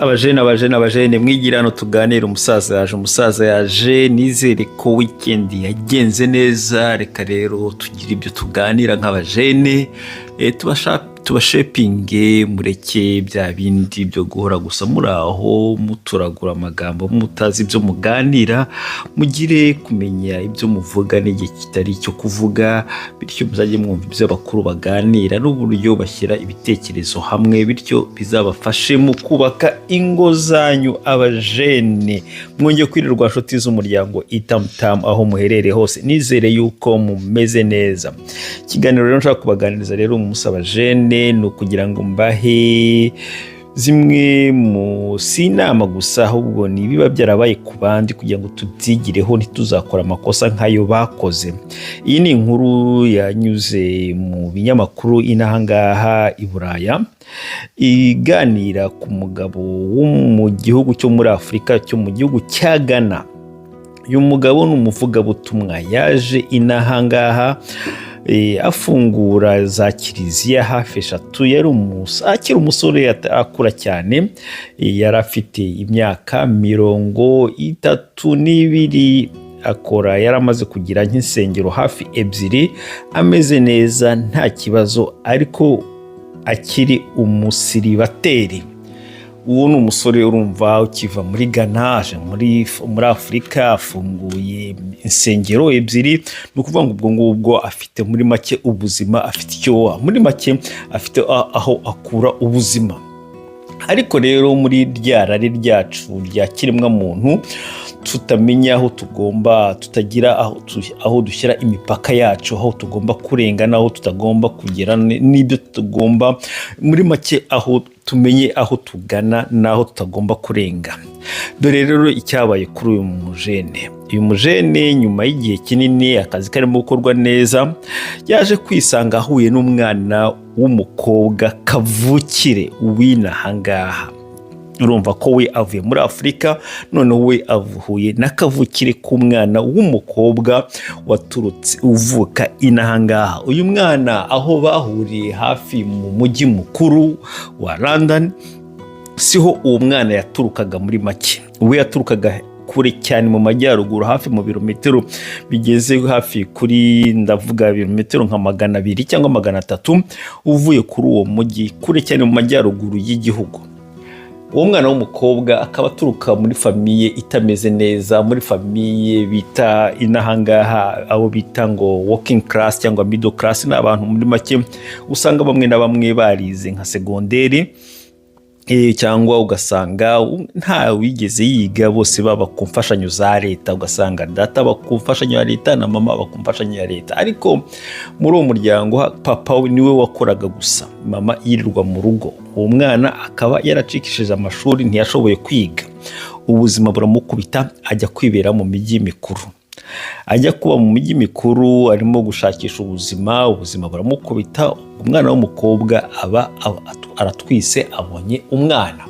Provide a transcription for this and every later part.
abajene mwigira hano tuganira. Umusaza yaje nizere ko weekend yagenze neza. Reka rero tugira ibyo tuganira nk'abajene, tubashepinge, mureke bya bindi byo guhora gusa muri aho muturagura amagambo mutazi ibyo muganira. Mugire kumenya ibyo muvuga n'igihe kitari cyo kuvuga, bityo muzajye mwumva ibyo bakuru baganira n'uburyo bashyira ibitekerezo hamwe, bityo bizabafashe mu kubaka ingo zanyu. Abajene mwongeye kwirirwa nshuti z'umuryango itamutamu aho muherereye hose, nizere yuko mumeze neza. Ikiganiro rero nshaka kubaganiriza rero umusaba jene ni ukugira ngo mbahe zimwe mu si inama gusa, ahubwo ni biba byarabaye ku bandi kugira ngo tubyigireho ntituzakora amakosa nk'ayo bakoze. Iyi ni inkuru yanyuze mu binyamakuru inahangaha i Buraya, iganira ku mugabo wo mu gihugu cyo muri Afurika, cyo mu gihugu cya Ghana. Uyu mugabo ni umuvugabutumwa, yaje inahangaha afungura za kiliziya hafi eshatu. Akiri umusore akura cyane, yari afite imyaka 32. akora yaramaze kugira nk'insengero hafi 2, ameze neza nta kibazo, ariko akiri umusiribateri. Uwo ni umusore urumva ukiva muri Ghana aje muri Afurika, afunguye insengero 2. Ni ukuvuga ngo ubwo ngubwo afite muri make ubuzima, afite icyo muri make afite aho akura ubuzima. Ariko rero muri ryarari ryacu rya kiremwa muntu tutamenya aho tugomba, tutagira aho dushyira imipaka yacu, aho tugomba kurenga n'aho tutagomba kugera, n'ibyo tugomba muri make aho tumenye aho tugana n'aho tutagomba kurenga. Dore rero icyabaye kuri uyu mujene nyuma y'igihe kinini akazi karimo gukorwa neza, yaje kwisanga ahuye n'umwana w'umukobwa kavukire w'inahangaha. Urumva ko we avuye muri Afurika, none we avuye n'akavukire k'umwana w'umukobwa waturutse uvuka inahangaha. Uyu mwana aho bahuriye hafi mu mujyi mukuru wa London, siho uwo mwana yaturukaga muri make. We yaturukaga kure cyane mu majyaruguru, hafi mu birometero bigeze hafi kuri, ndavuga birometero nka 200 cyangwa 300 uvuye kuri uwo mujyi, kure cyane mu majyaruguru y'igihugu. Uwo mwana w'umukobwa akaba aturuka muri famiye itameze neza, muri famiye bita inahangaha abo bita ngo working class cyangwa middle class. Ni abantu muri make usanga bamwe na bamwe barize nka segonderi, cyangwa ugasanga nta wigeze yiga, bose baba ku mfashanyo za leta. Ugasanga data aba ku mfashanyo ya leta na mama aba ku mfashanyo ya leta. Ariko muri uwo muryango papa niwe wakoraga gusa, mama yirirwa mu rugo. Uwo mwana akaba yaracikishije amashuri, ntiyashoboye kwiga. Ubuzima buramukubita, ajya kwibera mu mijyi mikuru. Ajya kuba mu mijyi mikuru arimo gushakisha ubuzima buramukubita. Umwana w'umukobwa aba aratwise, abonye umwana.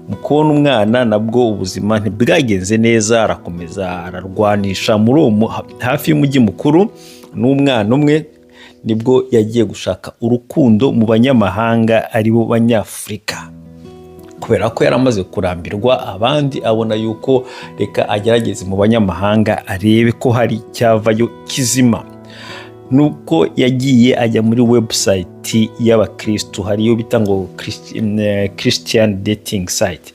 Mu kubona umwana nabwo ubuzima ntibwagenze neza, arakomeza ararwanisha muri uwo hafi y'umujyi mukuru n'umwana umwe. Nibwo yagiye gushaka urukundo mu banyamahanga, aribo banyafurika, kubera ko yaramaze kurambirwa abandi. Abona yuko reka agerageze mu banyamahanga arebe ko hari cyavayo kizima. Nuko yagiye ajya muri website y'abakristo, hariyo bita ngo Christian dating site.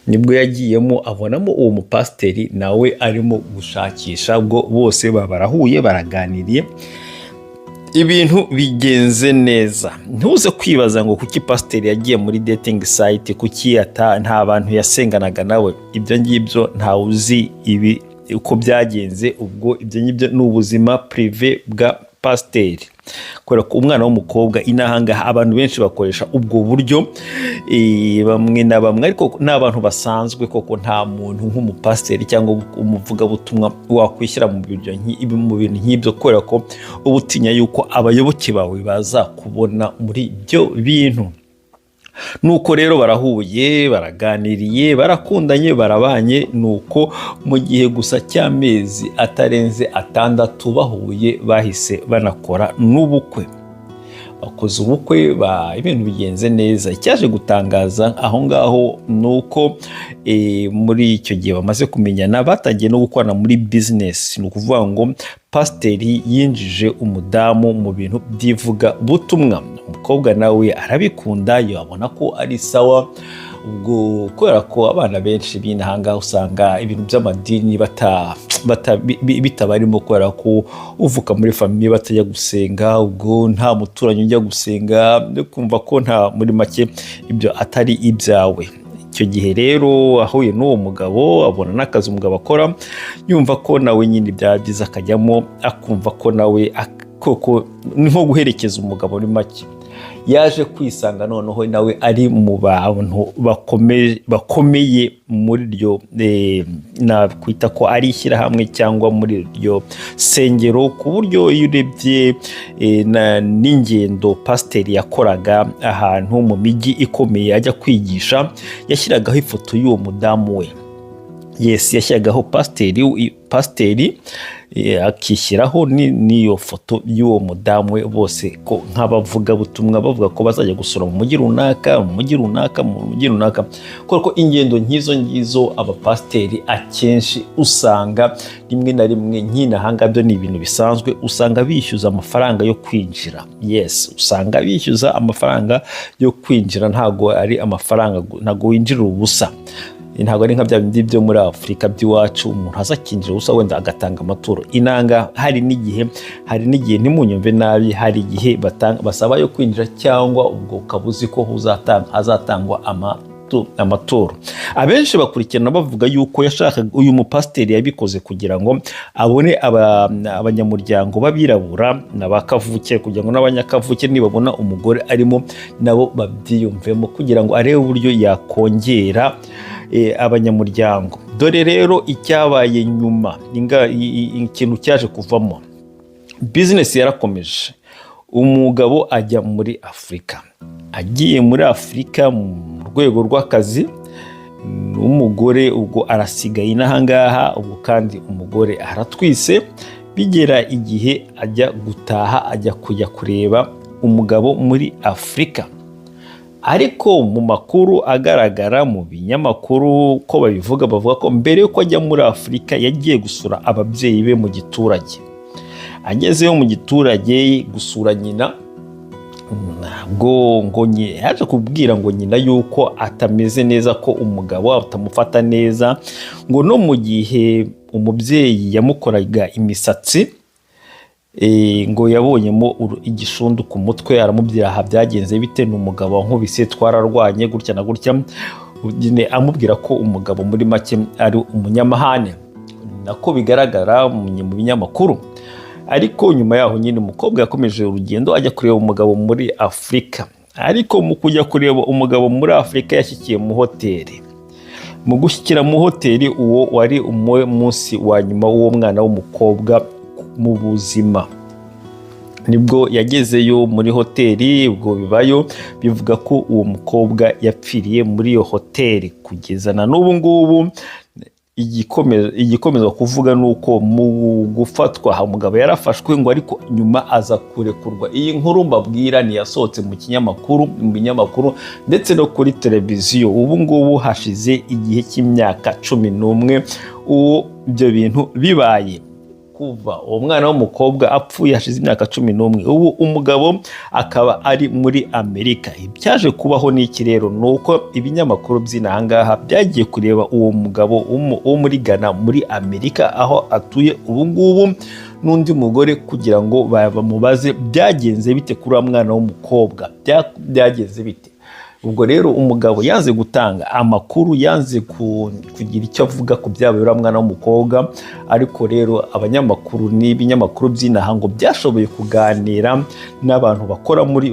Nibwo yagiyemo abonamo uwo mupasteri nawe arimo gushakisha. Ubwo bose barahuye, baraganiriye, ibintu bigenze neza. Ntuze kwibaza ngo kuki pasiteri yagiye muri dating site, kuki nta bantu yasenganaga nawe. Ibyo ngibyo nta uzi ibi uko byagenze. Ubwo ibyo ngibyo ni ubuzima prive bwa pasiteri, kubera ko umwana w'umukobwa inahangaha abantu benshi bakoresha ubwo buryo, bamwe na bamwe, ariko n'abantu basanzwe. Koko nta muntu nk'umupasiteri cyangwa umuvugabutumwa wakwishyira mu bintu nk'ibyo, kubera ko uba utinya yuko abayoboke bawe bazakubona muri ibyo bintu. Nuko rero barahuye, baraganiriye, barakundanye, barabanye. Nuko mu gihe gusa cy'amezi atarenze 6 bahuye, bahise banakora n'ubukwe. bakoze ubukwe ibintu bigenze neza. Icyaje gutangaza aho ngaho ni uko muri icyo gihe bamaze kumenyana batangiye no gukorana muri business. Ni ukuvuga ngo pasiteri yinjije umudamu mu bintu by'ivuga butumwa. Umukobwa nawe arabikunda, yabona ko ari sawa. Ubwo kubera ko abana benshi b'inahanga usanga ibintu by'amadini bitabarimo, kubera ko uvuka muri famiye batajya gusenga, ubwo nta muturanyi ujya gusenga, kumva ko nta muri make ibyo atari ibyawe. Icyo gihe rero ahuye n'uwo mugabo, abona n'akazi umugabo akora, yumva ko nawe nyine byaba byiza akajyamo, akumva ko nawe koko ni nko guherekeza umugabo muri make. Yaje kwisanga noneho nawe ari mu bantu bakomeye muri ryo nakwita ko ari ishyirahamwe cyangwa muri ryo sengero, ku buryo iyo urebye n'ingendo pasiteri yakoraga ahantu mu mijyi ikomeye ajya kwigisha, yashyiragaho ifoto y'uwo mudamu we. Yes, yashyiragaho pasiteri akishyiraho n'iyo foto y'uwo mudamu we, bose ko nk'abavuga butumwa bavuga ko bazajya gusura mu mujyi runaka. Kuko ingendo nk'izo ngizo abapasiteri akenshi usanga rimwe na rimwe nk'inahanga byo ni ibintu bisanzwe, usanga bishyuza amafaranga yo kwinjira. Yes, usanga bishyuza amafaranga yo kwinjira, ntago ari amafaranga, ntago winjirira ubusa. Ntabwo ari nka bya bindi byo muri Afurika by'iwacu umuntu aza akinjira ubusa wenda agatanga amaturo. Inanga hari n'igihe ntimunyumve nabi, hari igihe basaba yo kwinjira cyangwa ubwo kabuzi ko hazatangwa amaturo. Abenshi bakurikirana bavuga yuko yashakaga, uyu mupasiteri yabikoze kugira ngo abone abanyamuryango b'abirabura n'abakavuke, kugira ngo n'abanyakavuke nibabona umugore arimo nabo babyiyumvemo, kugira ngo arebe uburyo yakongera abanyamuryango. Dore rero icyabaye nyuma, ikintu cyaje kuvamo, bizinesi yarakomeje. Umugabo ajya muri Afurika, agiye muri Afurika mu rwego rw'akazi, umugore ubwo arasigaye inahangaha, ubwo kandi umugore aratwise. Bigera igihe ajya gutaha, ajya kujya kureba umugabo muri Afurika. Ariko mu makuru agaragara mu binyamakuru ko bavuga ko mbere yuko ajya muri Afurika yagiye gusura ababyeyi be mu giturage. Agezeyo mu giturage gusura nyina, ntabwo yaje kubwira ngo nyina yuko atameze neza, ko umugabo atamufata neza, ngo no mu gihe umubyeyi yamukoraga imisatsi ngo yabonyemo igishundu ku mutwe, aramubwira aha byagenze bite, n'umugabo wankubise, twararwanye gutya na gutya, amubwira ko umugabo muri make ari umunyamahane. Nako bigaragara mu binyamakuru. Ariko nyuma yaho nyine umukobwa yakomeje urugendo ajya kureba umugabo muri Afurika. Ariko mu kujya kureba umugabo muri Afurika yashyikiye mu hoteli. Mu gushyikira mu hoteli, uwo wari umunsi wa nyuma w'uwo mwana w'umukobwa mu buzima. Nibwo yagezeyo muri hoteli, ubwo bibayo bivuga ko uwo mukobwa yapfiriye muri iyo hoteli. Kugeza na n'ubu ngubu igikomeza kuvuga nuko mu gufatwa umugabo yarafashwe, ngo ariko nyuma aza kurekurwa. Iyi nkuru mbabwira ntiyasohotse mu binyamakuru ndetse no kuri televiziyo. Ubu ngubu hashize igihe cy'imyaka 11 ibyo bintu bibaye. Kuva uwo mwana w'umukobwa apfuye hashize imyaka 11, ubu umugabo akaba ari muri Amerika. Ibyaje kubaho n'iki rero, nuko ibinyamakuru by'inahangaha byagiye kureba uwo mugabo wo muri Ghana muri Amerika aho atuye ubu ngubu n'undi mugore, kugira ngo bamubaze byagenze bite kuri uwo mwana w'umukobwa, byagenze bite. Ubwo rero umugabo yanze gutanga amakuru, yanze kugira icyo avuga ku byabaye uriya mwana w'umukobwa. Ariko rero abanyamakuru n'ibinyamakuru by'inahango byashoboye kuganira n'abantu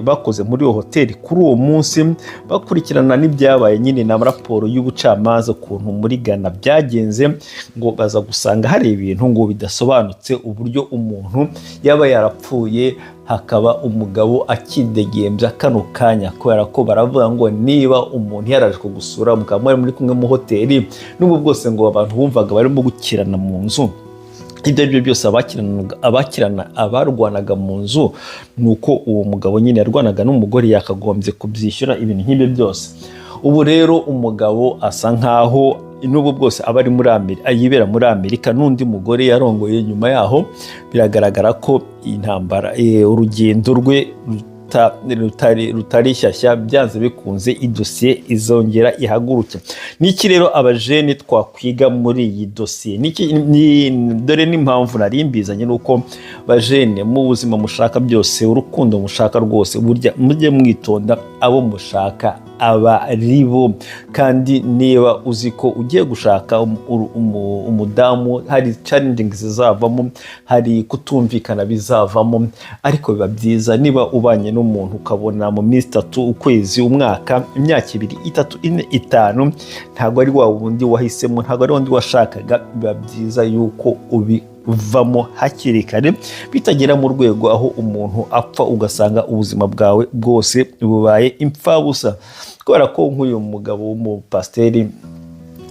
bakoze muri iyo hoteli kuri uwo munsi, bakurikirana n'ibyabaye nyine na raporo y'ubucamanza ukuntu muri Ghana byagenze, ngo baza gusanga hari ibintu ngo bidasobanutse, uburyo umuntu yaba yarapfuye hakaba umugabo akidegembya kano kanya, kubera ko baravuga ngo niba umuntu yaraje kugusura mukaba muri kumwe mu hoteli, n'ubwo bwose ngo abantu bumvaga barimo gukirana mu nzu, ibyo ari byo byose abarwanaga mu nzu ni uko uwo mugabo nyine yarwanaga n'umugore yakagombye kubyishyura ibintu nk'ibyo byose. Ubu rero umugabo asa nkaho n'ubu bwose aba ari yibera muri Amerika n'undi mugore yarongoye. Nyuma yaho biragaragara ko intambara urugendo rwe rutari shyashya, byanze bikunze idosiye izongera ihaguruke. Niki rero abajene twakwiga muri iyi dosiye? Dore n'impamvu nari mbizanye nuko bajene mu buzima mushaka byose, urukundo mushaka rwose, burya mujye mwitonda abo mushaka aba ari bo. Kandi niba uzi ko ugiye gushaka umudamu, hari challenges zizavamo, hari kutumvikana bizavamo, ariko biba byiza niba ubanye n'umuntu ukabona mu minsi 3, ukwezi, umwaka, imyaka 2, 3, 4, 5, ntabwo ari wa wundi wahisemo, ntabwo ari wundi washakaga, biba byiza yuko ubivamo hakiri kare, bitagera mu rwego aho umuntu apfa ugasanga ubuzima bwawe bwose bubaye impfabusa. Kubera ko nk'uyu mugabo w'umupasiteri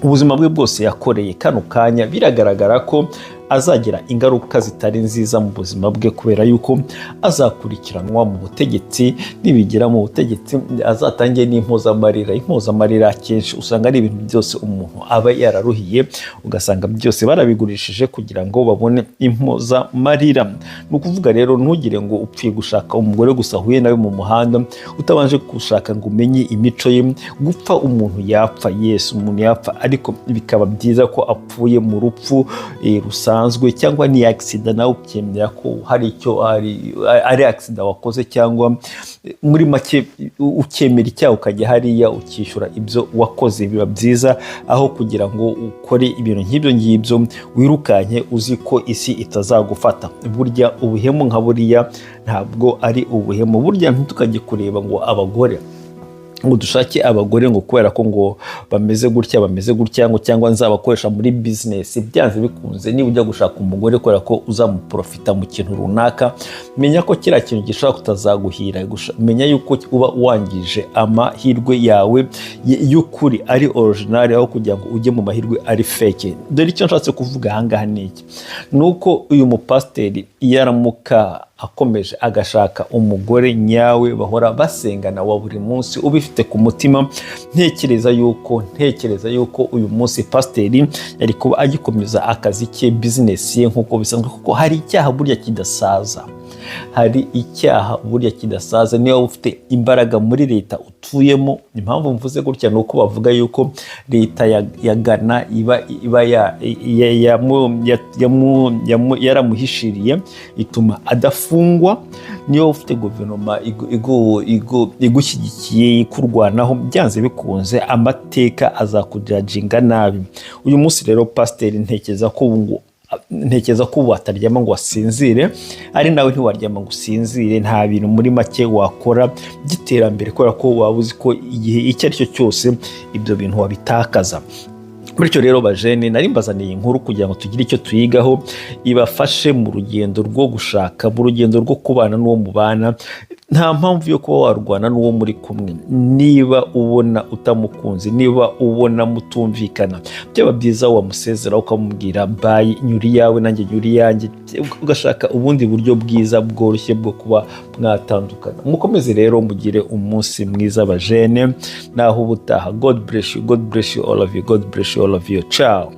ubuzima bwe bwose yakoreye kano kanya, biragaragara ko azagira ingaruka zitari nziza mu buzima bwe, kubera yuko azakurikiranwa mu butegetsi. Nibigera mu butegetsi azatangiye n'impozamarira akenshi usanga ari ibintu byose umuntu aba yararuhiye, ugasanga byose barabigurishije kugira ngo babone impozamarira. Ni ukuvuga rero ntugire ngo upfiye gushaka umugore gusa huye nawe mu muhanda utabanje gushaka ngo umenye imico ye. Gupfa umuntu yapfa, yes umuntu yapfa, ariko bikaba byiza ko apfuye mu rupfu rusanzwe, cyangwa ni accident nawe ukemera ko hari icyo ari accident wakoze, cyangwa muri make ukemera icyaha ukajya hariya ukishyura ibyo wakoze. Biba byiza aho kugira ngo ukore ibintu nk'ibyo ngibyo wirukanye uzi ko isi itazagufata. Burya ubuhemu nka buriya ntabwo ari ubuhemu. Burya ntukajye kureba ngo abagore ngo dushake abagore ngo kubera ko ngo bameze gutya cyangwa nzabakoresha muri business. Byanze bikunze niba ujya gushaka umugore kubera ko uzamuprofita mu kintu runaka, menya ko kira kintu gishobora kutazaguhira. Menya yuko uba wangije amahirwe yawe y'ukuri ari original, aho kugira ngo ujye mu mahirwe ari fake. Dore icyo nshatse kuvuga ahangaha niki, nuko uyu mupasiteri yaramuka akomeje agashaka umugore nyawe bahora basengana wa buri munsi ubifite ku mutima, ntekereza yuko uyu munsi pasiteri yari kuba agikomeza akazi ke, business ye nk'uko bisanzwe, kuko hari icyaha burya kidasaza. Niba ufite imbaraga muri leta utuyemo, impamvu mvuze gutya nuko bavuga yuko leta ya Ghana iba yaramuhishiriye ituma adafungwa. Niba ufite guverinoma igushyigikiye ikurwanaho, byanze bikunze amateka azakujajinga nabi. Uyu munsi rero pasiteri ntekereza ko ubu ataryama ngo asinzire, ari nawe ntiwaryama ngo usinzire. Nta bintu muri make wakora by'iterambere kubera ko waba uzi ko igihe icyo ari cyo cyose ibyo bintu wabitakaza. Bityo rero bajene nari mbazaniye inkuru kugira ngo tugire icyo tuyigaho, ibafashe mu rugendo rwo gushaka, mu rugendo rwo kubana n'uwo mubana. Nta mpamvu yo kuba warwana n'uwo muri kumwe. Niba ubona utamukunze, niba ubona mutumvikana, byaba byiza wamusezera ukamubwira bye, nyuri yawe nanjye nyuri yanjye, ugashaka ubundi buryo bwiza bworoshye bwo kuba mwatandukana. Mukomeze rero mugire umunsi mwiza bajene, naho ubutaha. God bless you all of you. God bless you all of you. Ciao.